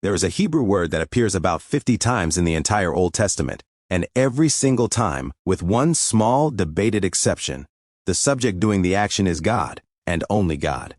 There is a Hebrew word that appears about 50 times in the entire Old Testament, and every single time, with one small debated exception, the subject doing the action is God, and only God.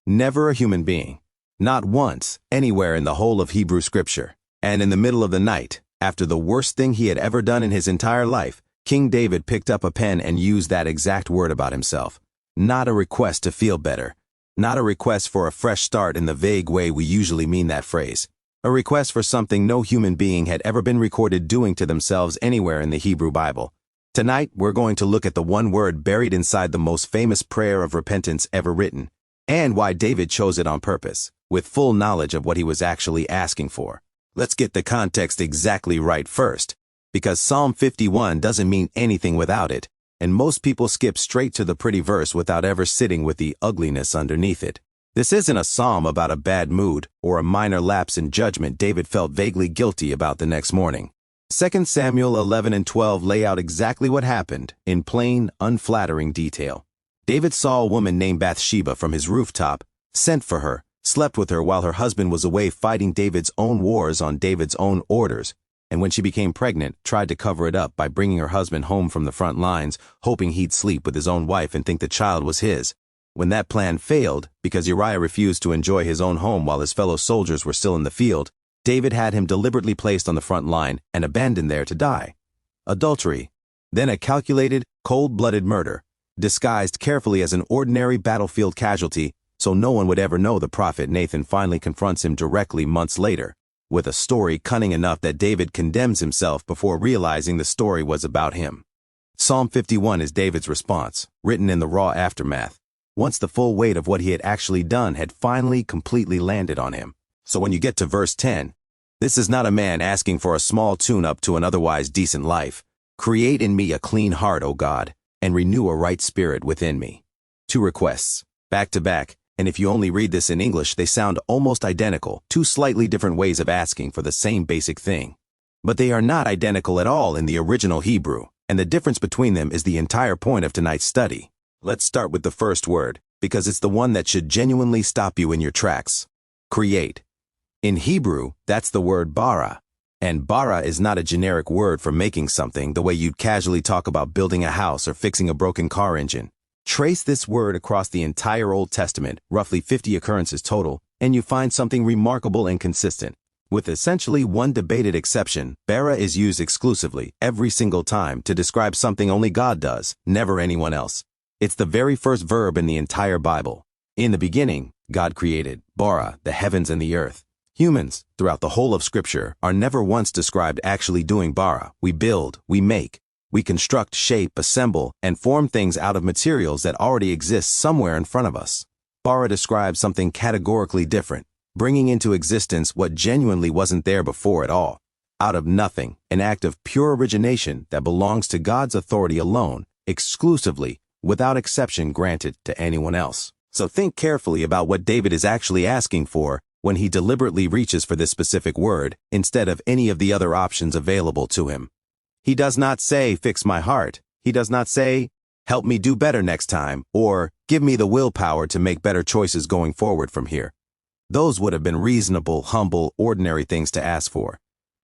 Never a human being. Not once, anywhere in the whole of Hebrew Scripture. And in the middle of the night, after the worst thing he had ever done in his entire life, King David picked up a pen and used that exact word about himself. Not a request to feel better. Not a request for a fresh start in the vague way we usually mean that phrase. A request for something no human being had ever been recorded doing to themselves anywhere in the Hebrew Bible. Tonight, we're going to look at the one word buried inside the most famous prayer of repentance ever written, and why David chose it on purpose, with full knowledge of what he was actually asking for. Let's get the context exactly right first, because Psalm 51 doesn't mean anything without it, and most people skip straight to the pretty verse without ever sitting with the ugliness underneath it. This isn't a psalm about a bad mood or a minor lapse in judgment David felt vaguely guilty about the next morning. 2 Samuel 11 and 12 lay out exactly what happened in plain, unflattering detail. David saw a woman named Bathsheba from his rooftop, sent for her, slept with her while her husband was away fighting David's own wars on David's own orders, and when she became pregnant, tried to cover it up by bringing her husband home from the front lines, hoping he'd sleep with his own wife and think the child was his. When that plan failed, because Uriah refused to enjoy his own home while his fellow soldiers were still in the field, David had him deliberately placed on the front line and abandoned there to die. Adultery, then a calculated, cold-blooded murder, disguised carefully as an ordinary battlefield casualty so no one would ever know. The prophet Nathan finally confronts him directly months later, with a story cunning enough that David condemns himself before realizing the story was about him. Psalm 51 is David's response, written in the raw aftermath, once the full weight of what he had actually done had finally completely landed on him. So when you get to verse 10, this is not a man asking for a small tune-up to an otherwise decent life. Create in me a clean heart, O God, and renew a right spirit within me. Two requests, back to back, and if you only read this in English, they sound almost identical, two slightly different ways of asking for the same basic thing. But they are not identical at all in the original Hebrew, and the difference between them is the entire point of tonight's study. Let's start with the first word, because it's the one that should genuinely stop you in your tracks. Create. In Hebrew, that's the word bara, and bara is not a generic word for making something the way you'd casually talk about building a house or fixing a broken car engine. Trace this word across the entire Old Testament, roughly 50 occurrences total, and you find something remarkable and consistent. With essentially one debated exception, bara is used exclusively, every single time, to describe something only God does, never anyone else. It's the very first verb in the entire Bible. In the beginning, God created, bara, the heavens and the earth. Humans, throughout the whole of Scripture, are never once described actually doing bara. We build, we make, we construct, shape, assemble, and form things out of materials that already exist somewhere in front of us. Bara describes something categorically different, bringing into existence what genuinely wasn't there before at all. Out of nothing, an act of pure origination that belongs to God's authority alone, exclusively, without exception granted to anyone else. So think carefully about what David is actually asking for when he deliberately reaches for this specific word instead of any of the other options available to him. He does not say, fix my heart. He does not say, help me do better next time, or give me the willpower to make better choices going forward from here. Those would have been reasonable, humble, ordinary things to ask for.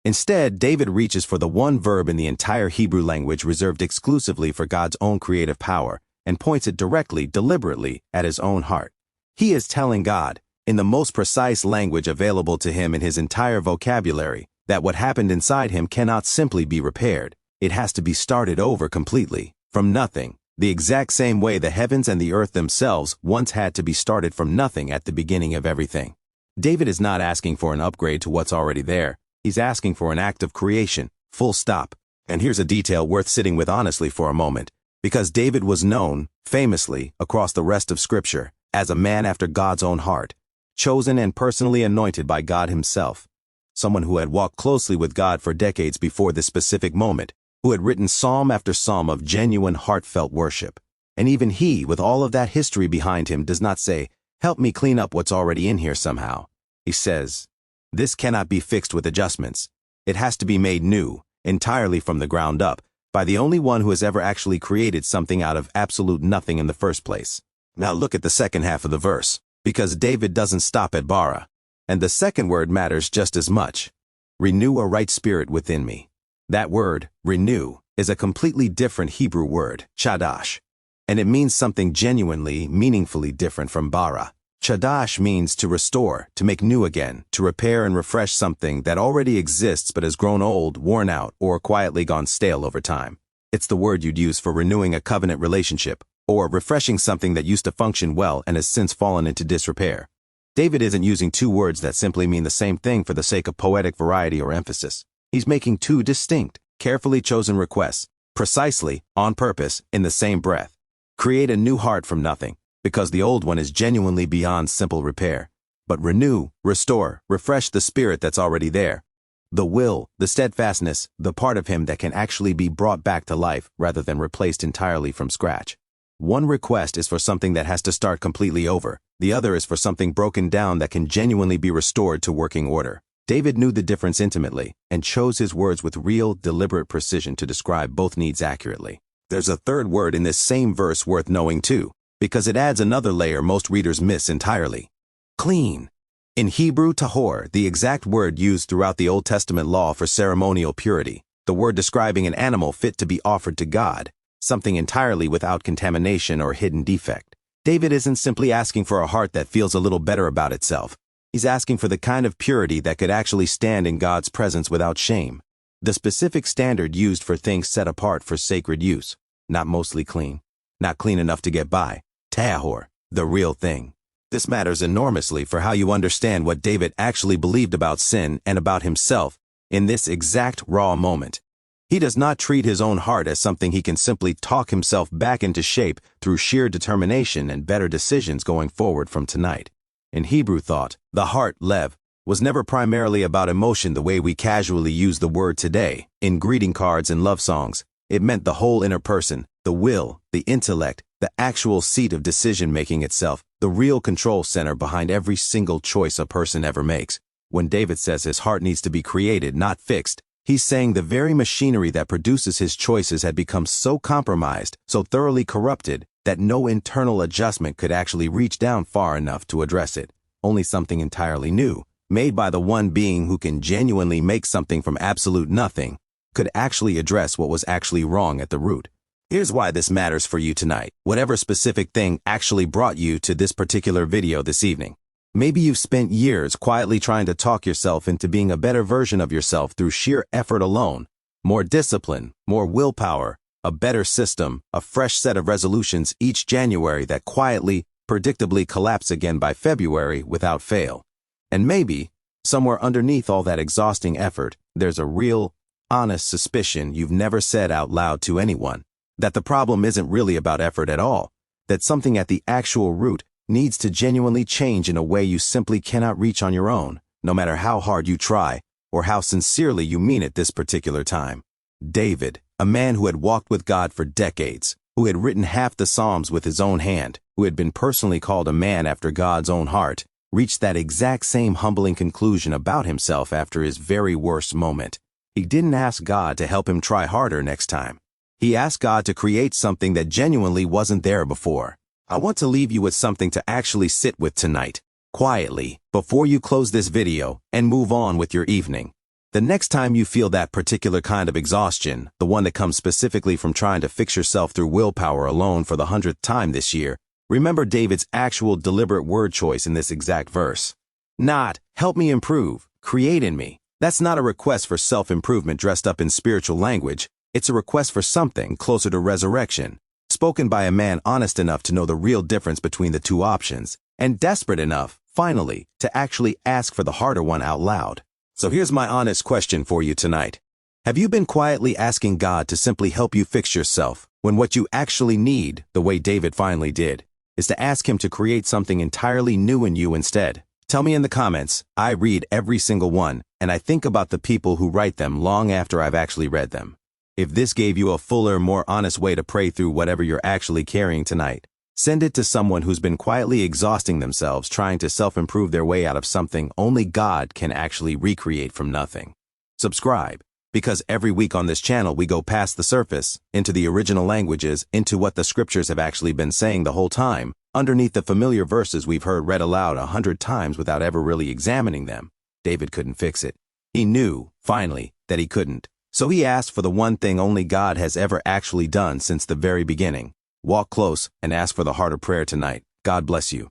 Instead, David reaches for the one verb in the entire Hebrew language reserved exclusively for God's own creative power, and points it directly, deliberately, at his own heart. He is telling God, in the most precise language available to him in his entire vocabulary, that what happened inside him cannot simply be repaired. It has to be started over completely, from nothing, the exact same way the heavens and the earth themselves once had to be started from nothing at the beginning of everything. David is not asking for an upgrade to what's already there. He's asking for an act of creation, full stop. And here's a detail worth sitting with honestly for a moment. Because David was known, famously, across the rest of Scripture, as a man after God's own heart, chosen and personally anointed by God himself, someone who had walked closely with God for decades before this specific moment, who had written psalm after psalm of genuine heartfelt worship. And even he, with all of that history behind him, does not say, help me clean up what's already in here somehow. He says, this cannot be fixed with adjustments. It has to be made new, entirely from the ground up, by the only one who has ever actually created something out of absolute nothing in the first place. Now look at the second half of the verse, because David doesn't stop at bara. And the second word matters just as much. Renew a right spirit within me. That word, renew, is a completely different Hebrew word, chadash. And it means something genuinely, meaningfully different from bara. Chadash means to restore, to make new again, to repair and refresh something that already exists but has grown old, worn out, or quietly gone stale over time. It's the word you'd use for renewing a covenant relationship, or refreshing something that used to function well and has since fallen into disrepair. David isn't using two words that simply mean the same thing for the sake of poetic variety or emphasis. He's making two distinct, carefully chosen requests, precisely, on purpose, in the same breath. Create a new heart from nothing, because the old one is genuinely beyond simple repair. But renew, restore, refresh the spirit that's already there. The will, the steadfastness, the part of him that can actually be brought back to life rather than replaced entirely from scratch. One request is for something that has to start completely over. The other is for something broken down that can genuinely be restored to working order. David knew the difference intimately and chose his words with real, deliberate precision to describe both needs accurately. There's a third word in this same verse worth knowing too, because it adds another layer most readers miss entirely. Clean. In Hebrew, tahor, the exact word used throughout the Old Testament law for ceremonial purity, the word describing an animal fit to be offered to God, something entirely without contamination or hidden defect. David isn't simply asking for a heart that feels a little better about itself. He's asking for the kind of purity that could actually stand in God's presence without shame. The specific standard used for things set apart for sacred use. Not mostly clean. Not clean enough to get by. Tahor, the real thing. This matters enormously for how you understand what David actually believed about sin and about himself in this exact raw moment. He does not treat his own heart as something he can simply talk himself back into shape through sheer determination and better decisions going forward from tonight. In Hebrew thought, the heart, lev, was never primarily about emotion the way we casually use the word today, in greeting cards and love songs. It meant the whole inner person, the will, the intellect, the actual seat of decision-making itself, the real control center behind every single choice a person ever makes. When David says his heart needs to be created, not fixed, he's saying the very machinery that produces his choices had become so compromised, so thoroughly corrupted, that no internal adjustment could actually reach down far enough to address it. Only something entirely new, made by the one being who can genuinely make something from absolute nothing, could actually address what was actually wrong at the root. Here's why this matters for you tonight, whatever specific thing actually brought you to this particular video this evening. Maybe you've spent years quietly trying to talk yourself into being a better version of yourself through sheer effort alone. More discipline, more willpower, a better system, a fresh set of resolutions each January that quietly, predictably collapse again by February without fail. And maybe, somewhere underneath all that exhausting effort, there's a real, honest suspicion you've never said out loud to anyone, that the problem isn't really about effort at all, that something at the actual root needs to genuinely change in a way you simply cannot reach on your own, no matter how hard you try, or how sincerely you mean it this particular time. David, a man who had walked with God for decades, who had written half the Psalms with his own hand, who had been personally called a man after God's own heart, reached that exact same humbling conclusion about himself after his very worst moment. He didn't ask God to help him try harder next time. He asked God to create something that genuinely wasn't there before. I want to leave you with something to actually sit with tonight, quietly, before you close this video and move on with your evening. The next time you feel that particular kind of exhaustion, the one that comes specifically from trying to fix yourself through willpower alone for the 100th time this year, remember David's actual deliberate word choice in this exact verse. Not, help me improve, create in me. That's not a request for self-improvement dressed up in spiritual language. It's a request for something closer to resurrection, spoken by a man honest enough to know the real difference between the two options, and desperate enough, finally, to actually ask for the harder one out loud. So here's my honest question for you tonight. Have you been quietly asking God to simply help you fix yourself, when what you actually need, the way David finally did, is to ask him to create something entirely new in you instead? Tell me in the comments. I read every single one, and I think about the people who write them long after I've actually read them. If this gave you a fuller, more honest way to pray through whatever you're actually carrying tonight, send it to someone who's been quietly exhausting themselves trying to self-improve their way out of something only God can actually recreate from nothing. Subscribe, because every week on this channel we go past the surface, into the original languages, into what the scriptures have actually been saying the whole time, Underneath the familiar verses we've heard read aloud 100 times without ever really examining them, David couldn't fix it. He knew, finally, that he couldn't. So he asked for the one thing only God has ever actually done since the very beginning. Walk close and ask for the heart of prayer tonight. God bless you.